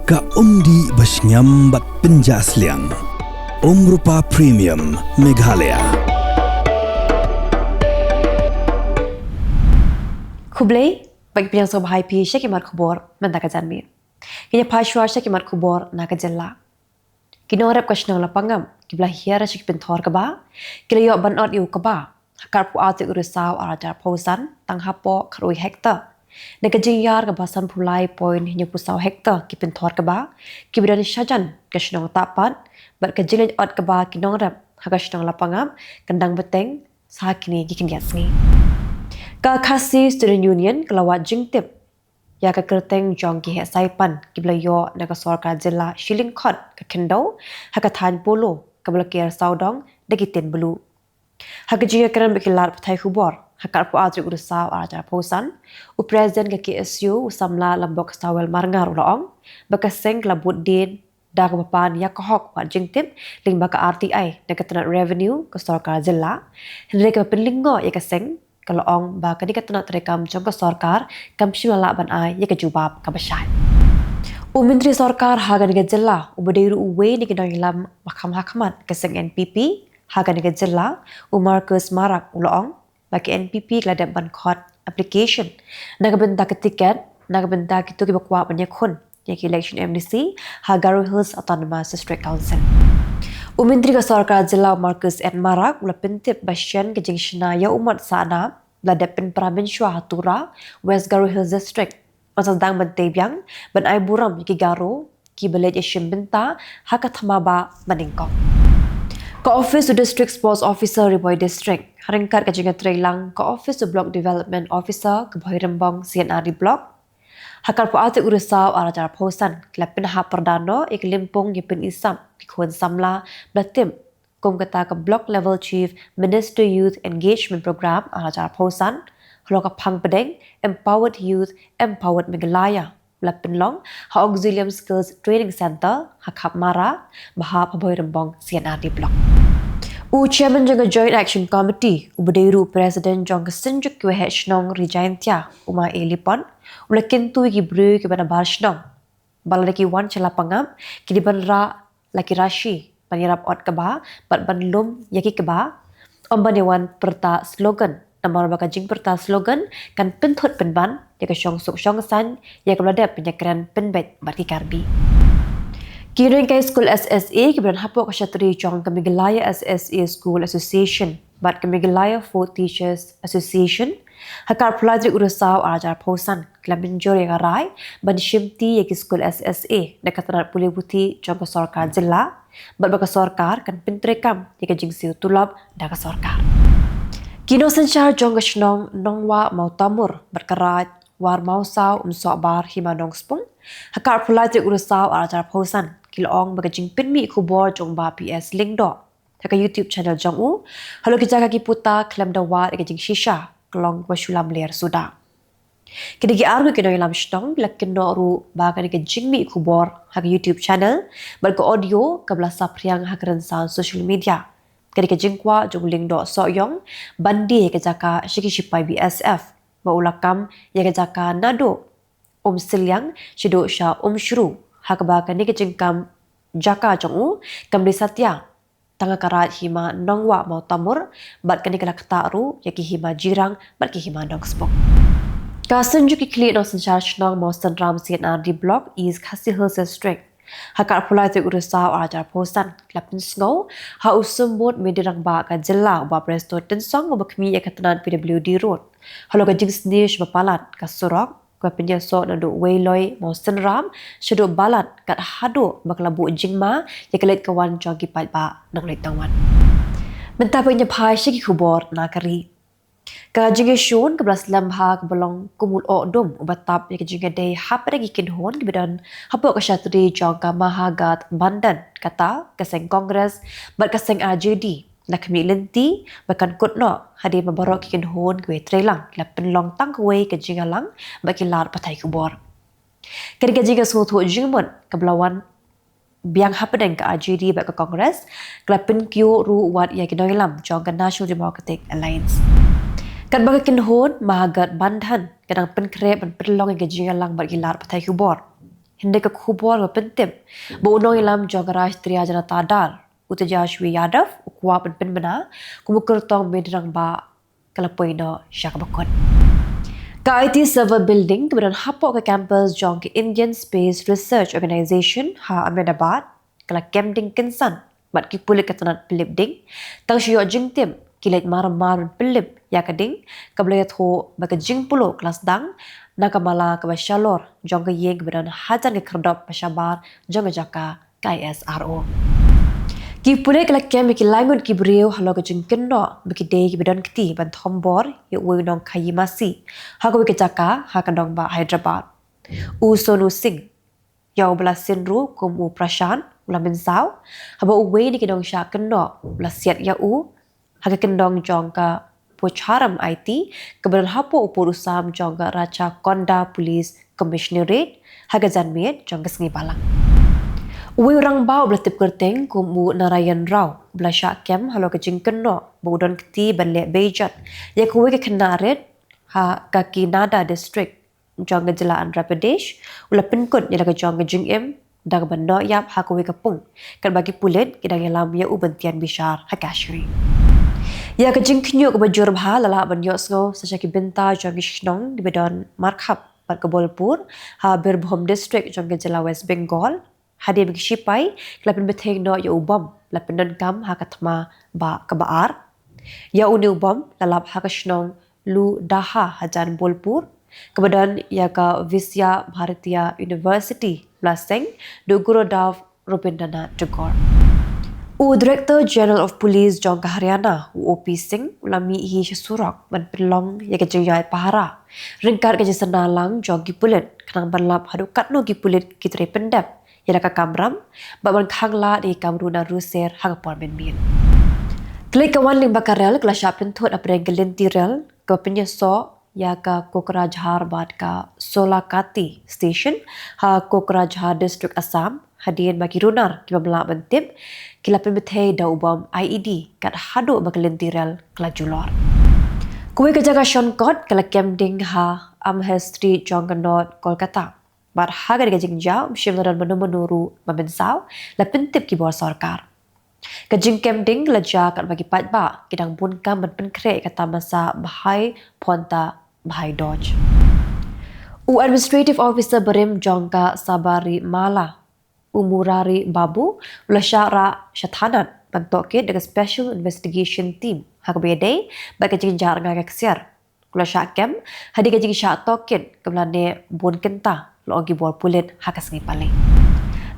Ka umdi basnyam bat penjasliang. Rupa Premium Meghalaya. Khubor bagi piang so bahai pi syakimat khubor mentaka janmi. Kini phashwa syakimat khubor na ka Jylla. Kini orap kasnang lapangam kibla hiara syik pinthor ka ba. Kila yo banot yu ka ba. Hakar pu ate Risaw arajar pausan tang hapo kharui hektar. Negajing yar ka basan pulai point nya pusau hektar ki pinthor ka ba. Kibran syajan kasnang tapat bat ka jilaj ot ka ba kinong rap hakasnang lapangam kendang beteng sahakini gikin yasni. Ka khasi student union kelawat jingtip ya ka kerteng jong ki saipan kibla yo naga sarkar Jylla shilling khot ka kendau hakathan polo kabla ker saudong dagitin bulu hakajiya karan bekilar Pyrthei Khubor hakar pu atri Risaw arajar pausan u president ka KSU usamla lambok sawel marngar ulaong bakaseng labut din dak bapan ya kahok wat jingtip ling baka RTI naga revenue ka sarkar Jylla henry ka penlingo ya kaseng kalau ong ba kani katuna terekam jong ka sarkar kam shilala ban ai ye ka jubab ka basai menteri sarkar haga ni Jylla ubadeiru uwe ni kinang lam makam hakamat keseng NPP haga ni Jylla Marcus marak uloong bagi NPP gladap ban khot application naga benda ketiket naga benda kitu ki bakwa banyak khun ye election MDC Hagaru Hills Autonomous District Council Menteri Sarkar Jylla Marcus marak ula pentip basyan ke jingshna ya umat sana ladap pen Praminshwa Hatura West Garu Hills District pasal dang bentebyang ban ai buram ki garo ki balej ashim benta hakat hamaba maningkong ka office district sports officer Riboy district haringkat ka jinga trailang ka office block development officer ka Bhoirembong CNRD block hakar pu ate Risaw arajar pausan klapin ha perdano iklimpong yipin isam kikhuan samla blatim kum kata ka block level chief minister youth engagement program arajar pausan hlo ka phang pedeng empowered youth empowered Meghalaya lapin long ha auxilium skills training center hakap mara baha Bhoirembong CNRD block chairman janga joint action committee ubadeiru president janga sinjuk kwe hnong rijaintia uma elipon ulakin tu ki bru ki bana barshnong balaki wan chala pangam ki banra laki rashi panirap ot kaba bat banlum yaki kaba ombanewan perta slogan namar baka jing perta slogan kan penthot penban ya ka shong suk shong san ya ka ladap penyakran penbet baki karbi Kylleng School SSA kibran hapo ka syatri jong ka Meghalaya SSA School Association bat ka Meghalaya Food Teachers Association hakar pladri Risaw arajar pausan klabin jore ka rai ban shimti ya ki School SSA nakatarat puli buti jong ka sarkar Jylla bat baka sarkar kan pintrekam ya ka jingsiu tulab da ka sarkar kino sanchar jong ka shnong nongwa mautamur berkarat war mausau bar himanong spung hakar pladri Risaw arajar pausan kiloong baka jing pinmi Khubor jong ba PS link do taka YouTube channel jong u halo ki jaga ki puta klam da wa ka jing shisha klong wasulam ler suda kidigi argu kino ilam shtong lakin no ru ba ka ni jing mi Khubor ha YouTube channel bal ko audio ka bla sapriang hakran san social media kadi ka jing kwa jong link do so yong bandi ka jaka shiki shipai BSF ba ulakam ya ka jaka nado silyang shido sha shru hakba ka ni jingkam jaka jongu kamri satya tanga karat hima nongwa mau tamur bat kani kala ktaru yaki hima jirang bat ki hima nong spok ka sanju ki kli no sanchar shnong mo sanram CNRD block is Khasi Hills District hakar pulai te Risaw arajar pausan klapin snow ha usumbot medirang ba ka Jylla ba presto tensong ba kmi ya katanan PWD road halo ka jingsnish bapalat ka surok ko pinya so na do wayloi mo sanram shado balat kat hado baklabu jingma ya kelet kawan jogi pat ba nang letangwan menta pinya phai shiki Khubor na kari ka jinge shon ka blas lambha ka bolong kumul o dum ubatap ya jinge day hapre gi kin hon gibedan hapo ka shatri jong ka mahagat bandan kata kaseng congress bat kaseng RJD nakmi lenti bakan kutno hadi mabarok kin hon kwe trelang lapen long tang kwe ka jingalang bakilar Pyrthei Khubor kadi ka jinga suthu jingmon kablawan biang hapadeng ka RJD bak ka congress klapen kyo ru wat ya kinoilam jong ka National Democratic Alliance kan baka kin hon mahagat bandan kadang pen krep ban pelong ka jingalang bakilar Pyrthei Khubor Hindi ka Khubor wa pentim. Ba unong ilam jogara istria jana tadar. Utajashwi Yadav, ukwa penbena, kumukurtong medrang ba kalapoy no siya kabakot. Ka IT server building kemudian hapok ke campus jong ke Indian Space Research Organization ha Ahmedabad kala kemding kensan bat ki pulik katanat pelip ding tang shio jing tim kilet mar pelip ya kading kablayat ho baka jing pulo kelas dang nakamala ka shalor jong ke yeng kemudian hajan ke kerdop pasyabar jong jaka KSRO. Ki pulik kala kem ki langut ki brio halo ka jing kendo baki day ki bedan kti ban thombor yu wi nong kayimasi ha ko ke jaka ha kadong ba Hyderabad. Sonu Singh yaw bala sinru kum u prashan ula minsaw haba uwe ni kidong sya kendo ula siat ya u ha ka kendong jong ka pocharam IT keberan hapo upur usam jong ka Raja Konda Police Commissionerate ha ka janmet jong ka sengi palang. Uwe orang bau belatip kerteng kumu Narayan Rao bela syakem halo kecing keno budon keti banlek bejat ya kuwe ke kenaret ha kaki nada district jong Jylla Andhra Pradesh ula penkut ya ke jong jing em dag bando yap ha kuwe kapung kan bagi pulit kidang yalam ya ubentian bishar ha kashri ya ke jing knyo ke bajur bha lala banyo ngo sachaki benta jong shnong di bedon markhap pat kebolpur ha Birbhum district jong Jylla West Bengal hadir bagi sipai kelapin beteng no ya ubam lapin don kam ha katma ba kabaar ya uni ubam lalap ha kashnong lu daha hajan bolpur kemudian ya ka Visya Bharatiya University Laseng do Gurudav Robindranath Tagore. Director General of Police Jong ka Haryana OP Singh ulami hi surak ban pelong ya ka jayat pahara ringkar ka jasanalang jong ki pulit kanang banlap hadukat no ki pulit ki tre pendap ya ka kamram baban khangla di kamruna ruser hangapor benmin klik kawan ling bakarel kla shapin thot apreng gelintirel ka penyeso ya ka Kokrajhar bad ka Solakati station ha Kokrajhar district Assam hadian bagi runar ki babla bentip kilapin bethe da ubam IED kat hado bagelintirel kla julor kuwe ka jaga shonkot kala kemding ha Amher Street Jonganot Kolkata bar hagar gajing jauh shimlaran menuru memensau lapentip ki bor sarkar gajing kemding laja kat bagi patba kidang bun kam ban penkre kata masa bahai ponta bahai dodge administrative officer berim jongka sabari mala umurari babu ulasyara syathanan bantokit dengan special investigation team hakbede bagi gajing jar ngagak siar ulasyakem hadi gajing syak tokin keblane bun kenta logi bor pulit hakas ngi pale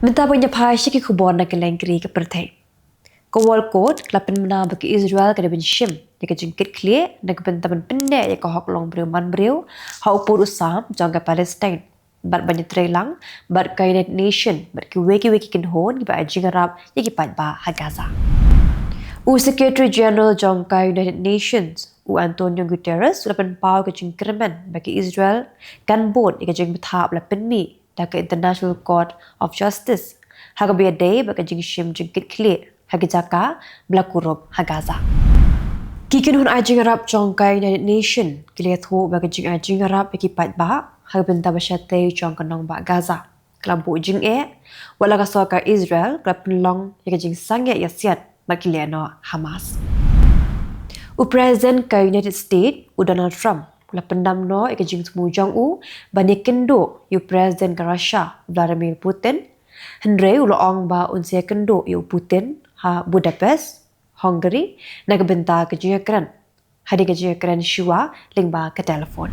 minta punya phaishi ki Khubor na Kylleng kri ke Pyrthei ko wal code klapin mena bagi Israel kada bin shim ya ka jingkit clear na ka bentaban pende ya ka hok long breu man breu ha upur usam jangka Palestine bat banyak trelang bat ka United Nation bat ki weki kin hon ki ba jing arab ya ki pat ba ha Gaza Secretary General jangka United Nations Antonio Guterres sudah penpau ke jingkremen bagi Israel kan bod ke jing betap la penmi da ke International Court of Justice haga biadai bagi jing shim jingkit clear haga jaka blakurup ha Gaza kikin hun ajing arab jongkai United Nation kiliat ho bagi jing ajing arab bagi pat ba haga benta basyate jong kanong ba Gaza kelambu jing wala ka soka Israel klapin long ke jing sangya yasiat bagi leno Hamas President ka United States Donald Trump la pendam no ke jing tmu jong u bani kendo President ka Russia Vladimir Putin hendrei ong ba unse kendo Putin ha Budapest Hungary na benta ke Ukraine hadi ke Ukraine shua lingba ke telefon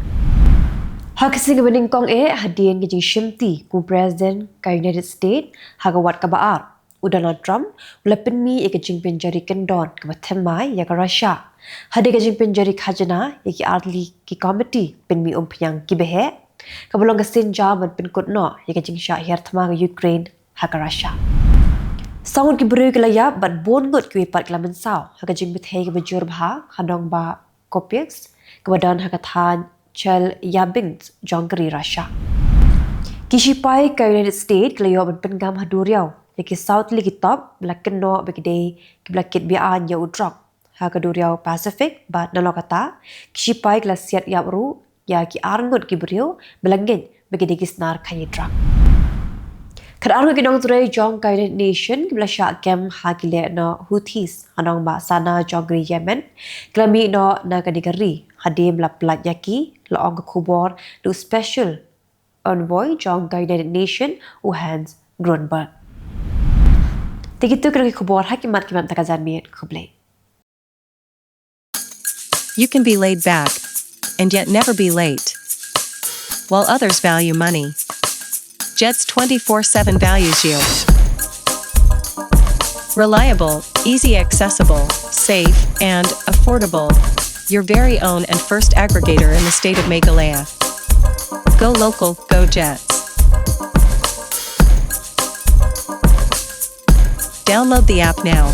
ha kising bening kong hadien ke jing shimti ku President ka United States ha ka wat ka baar Donald Trump la penmi ke jing penjari kendon ke matemai ya ka Russia hadi ka jing penjari khajana ya ki arli ki committee penmi pyang ki behe ka bolong ka sinja ban penkut no ya ka jing sha her thma ka Ukraine ha ka Russia sangun ki bru ke laya bat bon ngot ki pat klamen saw ha ka jing bethe ke bajur bha hadong ba kopix ke badan ha ka than chel yabing jongkri Russia kishipai ka United States ke layo ban pengam haduriau Yaki South Ligi Top, Blacken No, Begday, Blackit Bian Ya Udrop, Hakaduriau Pacific, but Nalokata, Kishipai Glasiat Yabru, Yaki Arngut Gibriu, Belangin, Begidikis Nar Kayidrak. Kadang ginong turay jong guided nation kibla sya kem hagile no Houthis anong ba sana jongri Yemen klami no naganigari hadim la plat yaki la ong Khubor do special envoy jong guided nation Hans Grunberg. Tigitu kena Khubor hakimat kimat takazan miet kublay. You can be laid back and yet never be late. While others value money, Jet's 24/7 values you. Reliable, easy accessible, safe, and affordable. Your very own and first aggregator in the state of Meghalaya. Go local, go Jets. Download the app now.